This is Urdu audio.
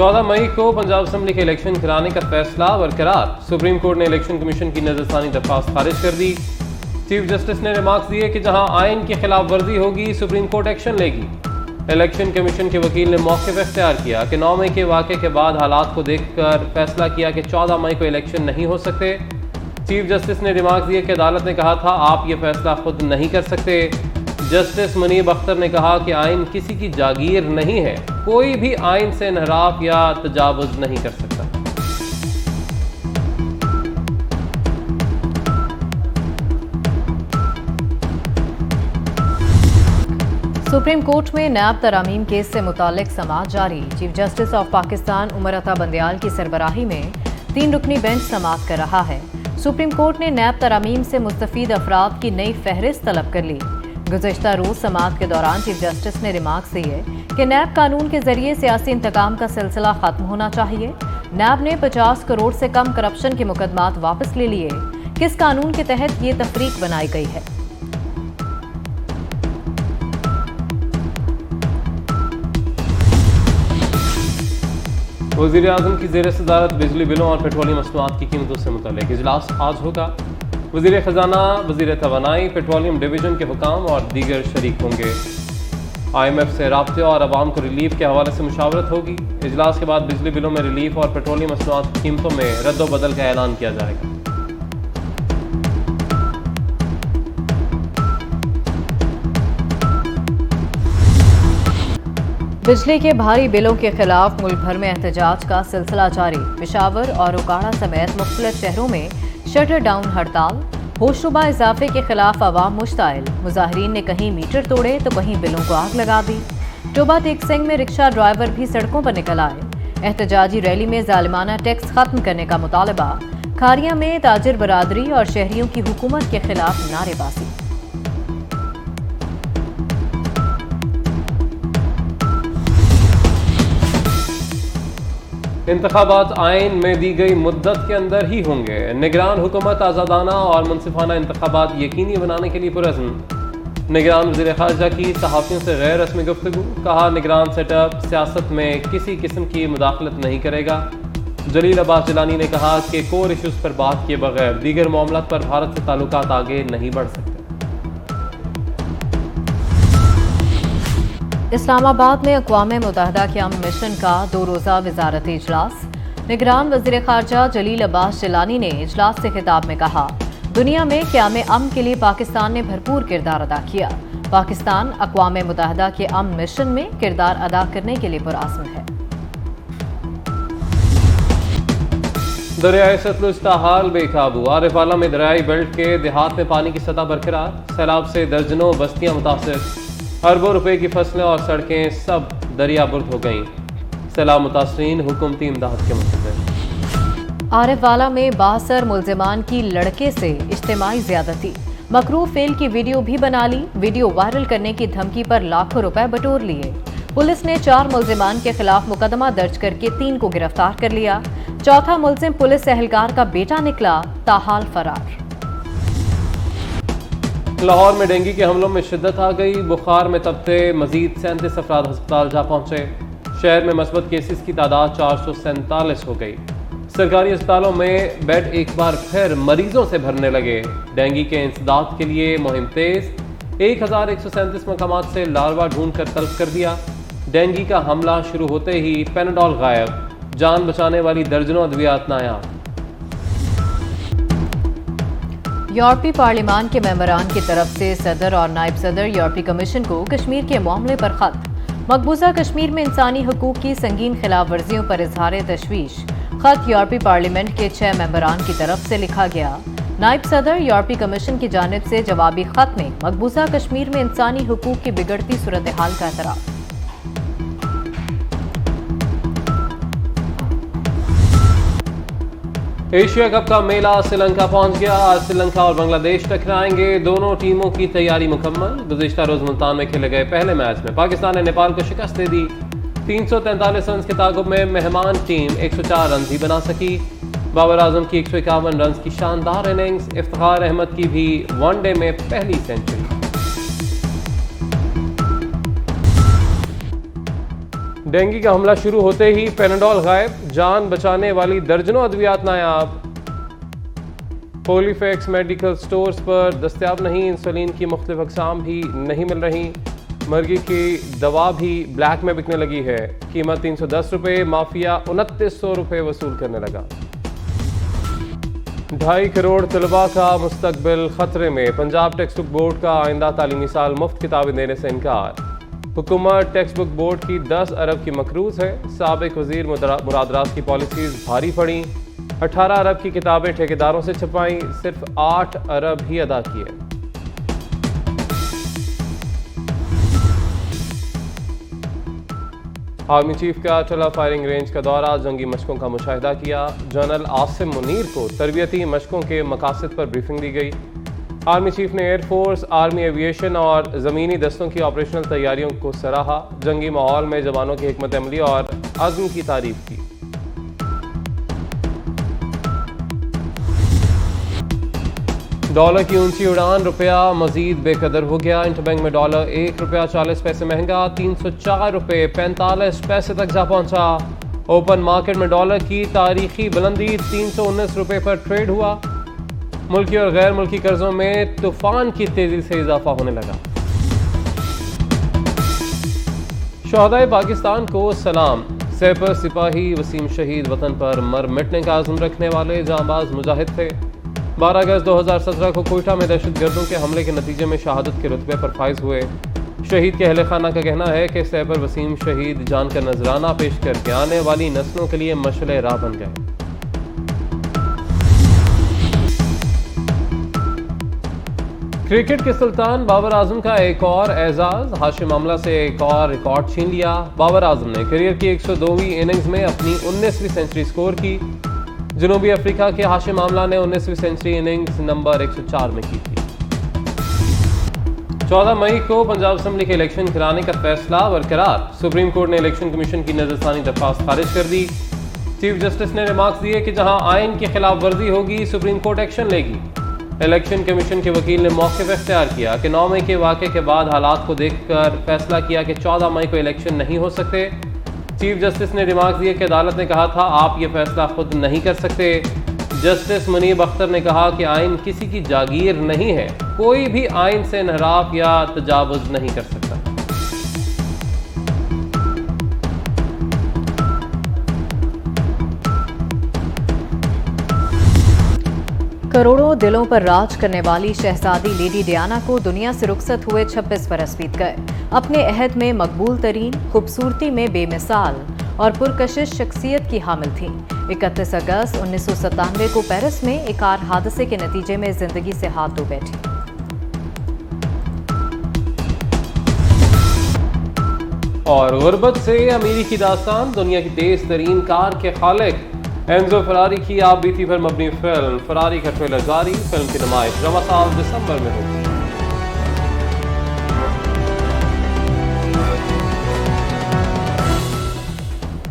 14 مئی کو پنجاب اسمبلی کے الیکشن کرانے کا فیصلہ برقرار، سپریم کورٹ نے الیکشن کمیشن کی نظر ثانی درخواست خارج کر دی۔ چیف جسٹس نے ریمارکس دیے کہ جہاں آئین کی خلاف ورزی ہوگی سپریم کورٹ ایکشن لے گی۔ الیکشن کمیشن کے وکیل نے موقف اختیار کیا کہ 9 مئی کے واقعے کے بعد حالات کو دیکھ کر فیصلہ کیا کہ 14 مئی کو الیکشن نہیں ہو سکتے۔ چیف جسٹس نے ریمارکس دیے کہ عدالت نے کہا تھا آپ یہ فیصلہ خود نہیں کر سکتے۔ جسٹس منیب اختر نے کہا کہ آئین کسی کی جاگیر نہیں ہے، کوئی بھی آئین سے انحراف یا تجاوز نہیں کر سکتا۔ سپریم کورٹ میں نیب ترامیم کیس سے متعلق سماعت جاری، chief justice of Pakistan Umar Ata Bandial کی سربراہی میں 3 رکنی بینچ سماعت کر رہا ہے۔ سپریم کورٹ نے نیب ترامیم سے مستفید افراد کی نئی فہرست طلب کر لی۔ گزشتہ روز سماعت کے دوران چیف جسٹس نے ریمارکس دیے کہ نیب قانون کے ذریعے سیاسی انتقام کا سلسلہ ختم ہونا چاہیے۔ نیب نے 50 کروڑ سے کم کرپشن کے مقدمات واپس لے لیے۔ کس قانون کے تحت یہ تفریق بنائی گئی ہے؟ وزیر اعظم کی زیر صدارت بجلی بلوں اور پیٹرولیم مصنوعات کی قیمتوں سے متعلق اجلاس آج ہوگا۔ وزیر خزانہ، وزیر توانائی، پیٹرولیم ڈویژن کے حکام اور دیگر شریک ہوں گے۔ IMF سے رابطے اور عوام کو ریلیف کے حوالے سے مشاورت ہوگی۔ اجلاس کے بعد بجلی بلوں میں ریلیف اور پیٹرولیم مصنوعات کی قیمتوں میں رد و بدل کا اعلان کیا جائے گا۔ بجلی کے بھاری بلوں کے خلاف ملک بھر میں احتجاج کا سلسلہ جاری، پشاور اور اوکاڑہ سمیت مختلف شہروں میں شٹر ڈاؤن ہڑتال، ہوشربہ اضافے کے خلاف عوام مشتعل، مظاہرین نے کہیں میٹر توڑے تو کہیں بلوں کو آگ لگا دی۔ ٹوبہ ٹیک سنگھ میں رکشہ ڈرائیور بھی سڑکوں پر نکل آئے۔ احتجاجی ریلی میں ظالمانہ ٹیکس ختم کرنے کا مطالبہ، کھاریاں میں تاجر برادری اور شہریوں کی حکومت کے خلاف نعرے بازی۔ انتخابات آئین میں دی گئی مدت کے اندر ہی ہوں گے، نگران حکومت آزادانہ اور منصفانہ انتخابات یقینی بنانے کے لیے پرعزم۔ نگران وزیر خارجہ کی صحافیوں سے غیر رسمی گفتگو، کہا نگران سیٹ اپ سیاست میں کسی قسم کی مداخلت نہیں کرے گا۔ جلیل عباس جیلانی نے کہا کہ کور ایشوز پر بات کیے بغیر دیگر معاملات پر بھارت سے تعلقات آگے نہیں بڑھ سکتے۔ اسلام آباد میں اقوام متحدہ کے امن مشن کا 2 روزہ وزارتی اجلاس، نگران وزیر خارجہ جلیل عباس جیلانی نے اجلاس سے خطاب میں کہا دنیا میں قیام امن کے لیے پاکستان نے بھرپور کردار ادا کیا۔ پاکستان اقوام متحدہ کے امن مشن میں کردار ادا کرنے کے لیے پرعزم ہے۔ دریائے ستلج تاحال بے قابو، عارف والا میں دریائی بیلٹ کے دیہات میں پانی کی سطح برقرار، سیلاب سے درجنوں بستیاں متاثر، اربوں روپے کی فصلیں اور سڑکیں سب دریا برد ہو گئیں، سیلاب متاثرین حکومتی امداد کے منتظر۔ عارف والا میں 62 ملزمان کی لڑکے سے اجتماعی زیادتی، مکروہ فعل کی ویڈیو بھی بنا لی، ویڈیو وائرل کرنے کی دھمکی پر لاکھوں روپے بٹور لیے۔ پولیس نے 4 ملزمان کے خلاف مقدمہ درج کر کے 3 کو گرفتار کر لیا، چوتھا ملزم پولیس اہلکار کا بیٹا نکلا، تاحال فرار۔ لاہور میں ڈینگی کے حملوں میں شدت آ گئی، بخار میں تبتے مزید 37 افراد ہسپتال جا پہنچے، شہر میں مثبت کیسز کی تعداد 447 ہو گئی، سرکاری اسپتالوں میں بیڈ ایک بار پھر مریضوں سے بھرنے لگے، ڈینگی کے انسداد کے لیے مہم تیز، 1137 مقامات سے لاروا ڈھونڈ کر طلب کر دیا، ڈینگی کا حملہ شروع ہوتے ہی پیناڈول غائب، جان بچانے والی درجنوں ادویات نایاب۔ یورپی پارلیمان کے ممبران کی طرف سے صدر اور نائب صدر یورپی کمیشن کو کشمیر کے معاملے پر خط، مقبوضہ کشمیر میں انسانی حقوق کی سنگین خلاف ورزیوں پر اظہار تشویش، خط یورپی پارلیمنٹ کے 6 ممبران کی طرف سے لکھا گیا۔ نائب صدر یورپی کمیشن کی جانب سے جوابی خط میں مقبوضہ کشمیر میں انسانی حقوق کی بگڑتی صورتحال کا اعتراف۔ ایشیا کپ کا میلہ سری لنکا پہنچ گیا، آج سری لنکا اور بنگلہ دیش ٹکرائیں گے، دونوں ٹیموں کی تیاری مکمل۔ گزشتہ روز ملتان میں کھیلے گئے پہلے میچ میں پاکستان نے نیپال کو شکست دے دی، 343 رنز کے تعاقب میں مہمان ٹیم 104 رنز ہی بنا سکی، بابر اعظم کی 151 رنز کی شاندار اننگز، افتخار احمد کی بھی ون ڈے میں پہلی سینچری۔ ڈینگی کا حملہ شروع ہوتے ہی پیناڈول غائب، جان بچانے والی درجنوں ادویات نایاب۔ پولیفیکس میڈیکل سٹورز پر دستیاب نہیں، انسولین کی مختلف اقسام بھی نہیں مل رہی۔ مرگی کی دوا بھی بلیک میں بکنے لگی ہے، قیمت 310 روپے، مافیا 2900 روپے وصول کرنے لگا۔ 2.5 کروڑ طلباء کا مستقبل خطرے میں، پنجاب ٹیکسٹ بک بورڈ کا آئندہ تعلیمی سال مفت کتابیں دینے سے انکار۔ حکومت ٹیکسٹ بک بورڈ کی 10 ارب کی مقروض ہے، سابق وزیر مراد راز کی پالیسیز بھاری پڑیں۔ 18 ارب کی کتابیں ٹھیکیداروں سے چھپائیں، صرف 8 ارب ہی ادا کیے۔ آرمی چیف کا ٹلہ فائرنگ رینج کا دورہ، جنگی مشقوں کا مشاہدہ کیا۔ جنرل عاصم منیر کو تربیتی مشقوں کے مقاصد پر بریفنگ دی گئی۔ آرمی چیف نے ایئر فورس، آرمی ایویشن اور زمینی دستوں کی آپریشنل تیاریوں کو سراہا، جنگی ماحول میں جوانوں کی حکمت عملی اور عزم کی تعریف کی۔ ڈالر کی اونچی اڑان، روپیہ مزید بے قدر ہو گیا۔ انٹر بینک میں ڈالر 1 روپیہ 40 پیسے مہنگا، 304 روپے 45 پیسے تک جا پہنچا۔ اوپن مارکیٹ میں ڈالر کی تاریخی بلندی 319 روپے پر ٹریڈ ہوا۔ ملکی اور غیر ملکی قرضوں میں طوفان کی تیزی سے اضافہ ہونے لگا۔ شہدائے پاکستان کو سلام، سپر سپاہی وسیم شہید وطن پر مر مٹنے کا عزم رکھنے والے جانباز مجاہد تھے۔ 12 اگست 2017 کو کوئٹہ میں دہشت گردوں کے حملے کے نتیجے میں شہادت کے رتبے پر فائز ہوئے۔ شہید کے اہل خانہ کا کہنا ہے کہ سپر وسیم شہید جان کا نذرانہ پیش کر کے آنے والی نسلوں کے لیے مشعل راہ بن گئے۔ کرکٹ کے سلطان بابر اعظم کا ایک اور اعزاز، ہاشم املہ سے ایک اور ریکارڈ چھین لیا۔ بابر اعظم نے کیریئر کی 102ویں اننگز میں اپنی 19ویں سنچری سکور کی۔ جنوبی افریقہ کے ہاشم املہ نے 19ویں سنچری اننگز نمبر 104 میں کی تھی۔ 14 مئی کو پنجاب اسمبلی کے الیکشن کرانے کا فیصلہ برقرار، سپریم کورٹ نے الیکشن کمیشن کی نظر ثانی درخواست خارج کر دی۔ چیف جسٹس نے ریمارکس دیے کہ جہاں آئین کی خلاف ورزی ہوگی سپریم کورٹ ایکشن لے گی۔ الیکشن کمیشن کے وکیل نے موقف اختیار کیا کہ 9 مئی کے واقعے کے بعد حالات کو دیکھ کر فیصلہ کیا کہ 14 مئی کو الیکشن نہیں ہو سکتے۔ چیف جسٹس نے ریمارکس دیے کہ عدالت نے کہا تھا آپ یہ فیصلہ خود نہیں کر سکتے۔ جسٹس منیب اختر نے کہا کہ آئین کسی کی جاگیر نہیں ہے، کوئی بھی آئین سے انحراف یا تجاوز نہیں کر سکتا۔ کروڑوں دلوں پر راج کرنے والی شہزادی لیڈی ڈیانا کو دنیا سے رخصت ہوئے 26 برس بیت گئے۔ اپنے عہد میں مقبول ترین، خوبصورتی میں بے مثال اور پرکشش شخصیت کی حامل تھیں۔ 31 اگست 1997 کو پیرس میں ایک کار حادثے کے نتیجے میں زندگی سے ہاتھ دھو بیٹھی۔ اور غربت سے امیری کی داستان، دنیا کی تیز ترین کار کے خالق اینزو فراری کی آپ بیتی پر مبنی فلم فراری کا ٹریلر جاری، فلم کی نمائش رواں سال دسمبر میں ہوگی۔